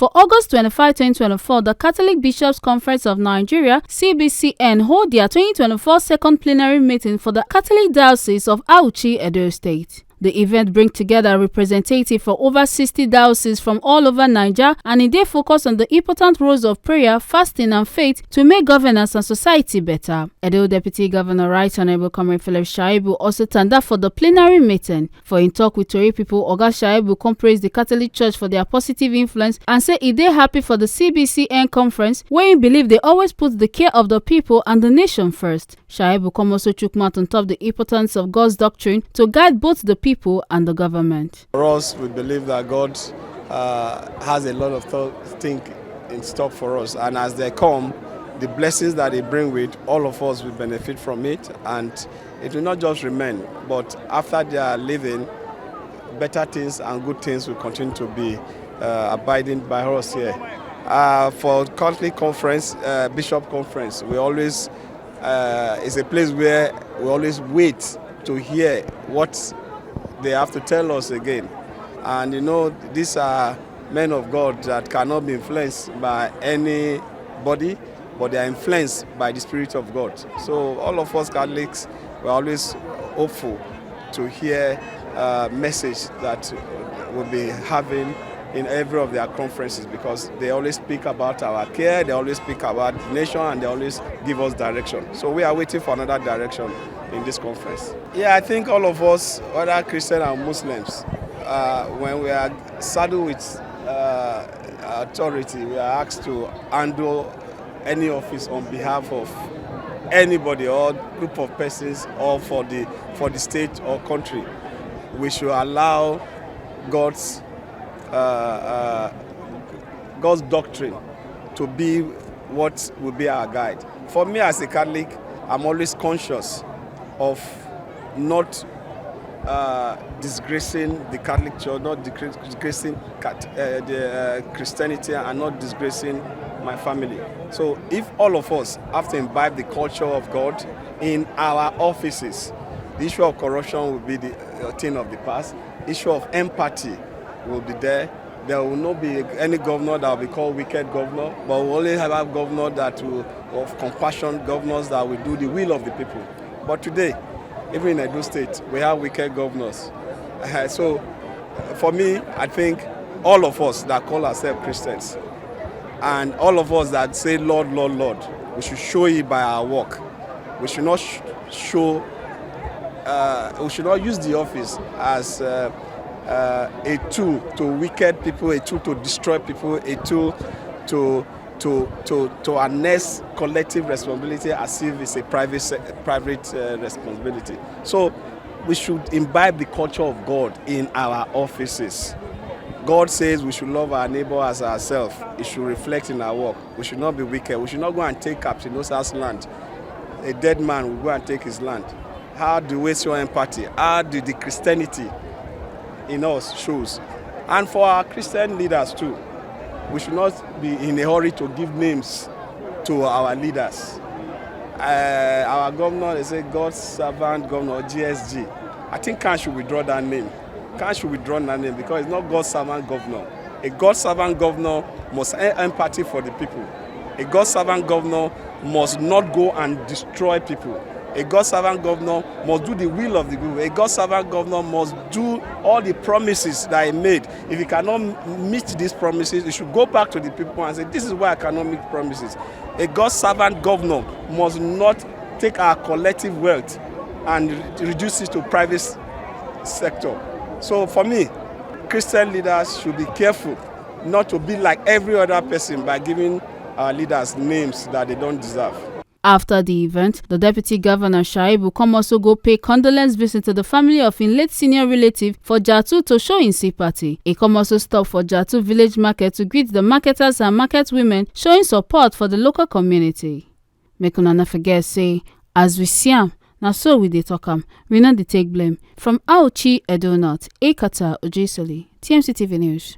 For August 25, 2024, the Catholic Bishops' Conference of Nigeria (CBCN) hold their 2024 second plenary meeting for the Catholic Diocese of Auchi, Edo State. The event brings together representatives from over 60 dioceses from all over Nigeria, and it focus on the important roles of prayer, fasting, and faith to make governance and society better. Edo Deputy Governor Right Honorable Comrade Philip Shaibu also turned up for the plenary meeting. For in talk with Tori people, Oga Shaibu praised the Catholic Church for their positive influence and say they happy for the CBCN conference, where he believe they always put the care of the people and the nation first. Shaibu also took mouth on top the importance of God's doctrine to guide both the people and the government. For us, we believe that God has a lot of things in stock for us, and as they come, the blessings that they bring with, all of us will benefit from it, and it will not just remain, but after they are leaving, better things and good things will continue to be abiding by us here. For Catholic Conference, Bishop Conference, we always it's a place where we always wait to hear what they have to tell us again. And you know, these are men of God that cannot be influenced by anybody, but they are influenced by the Spirit of God. So all of us Catholics, we're always hopeful to hear a message that we'll be having in every of their conferences, because they always speak about our care, they always speak about the nation, and they always give us direction. So we are waiting for another direction in this conference. Yeah, I think all of us, whether Christian or Muslims, when we are saddled with authority, we are asked to handle any office on behalf of anybody or group of persons, or for the state or country. We should allow God's doctrine to be what will be our guide. For me as a Catholic, I'm always conscious of not disgracing the Catholic Church, not disgracing the Christianity, and not disgracing my family. So if all of us have to imbibe the culture of God in our offices, the issue of corruption will be the thing of the past. Issue of empathy will be there. There will not be any governor that will be called wicked governor, but we will only have a governor that will, of compassion, governors that will do the will of the people. But today, even in Edo State, we have wicked governors. So for me, I think all of us that call ourselves Christians, and all of us that say, Lord, Lord, Lord, we should show it by our work. We should not we should not use the office as a tool to wicked people, a tool to destroy people, a tool to harness collective responsibility as if it's a private responsibility. So we should imbibe the culture of God in our offices. God says we should love our neighbor as ourselves. It should reflect in our work. We should not be wicked. We should not go and take Captain-Osa's land. A dead man will go and take his land. How do we show empathy? How do the Christianity in us shows? And for our Christian leaders too, we should not be in a hurry to give names to our leaders. Our governor, they say God's servant governor, GSG. I think Khan should withdraw that name. Khan should withdraw that name because it's not God's servant governor. A God's servant governor must have empathy for the people. A God's servant governor must not go and destroy people. A God's servant governor must do the will of the people. A God's servant governor must do all the promises that he made. If he cannot meet these promises, he should go back to the people and say, this is why I cannot meet promises. A God's servant governor must not take our collective wealth and reduce it to private sector. So for me, Christian leaders should be careful not to be like every other person by giving our leaders names that they don't deserve. After the event, the Deputy Governor Shaibu also go pay condolence visit to the family of his late senior relative for Jatu to show his sympathy. He also stopped for Jatu village market to greet the marketers and market women, showing support for the local community. Make una no forget say, as we see am, na so we dey talk am, we no dey take blame. From Auchi, Edo North, Ekata Ojisoli, TMC TV News.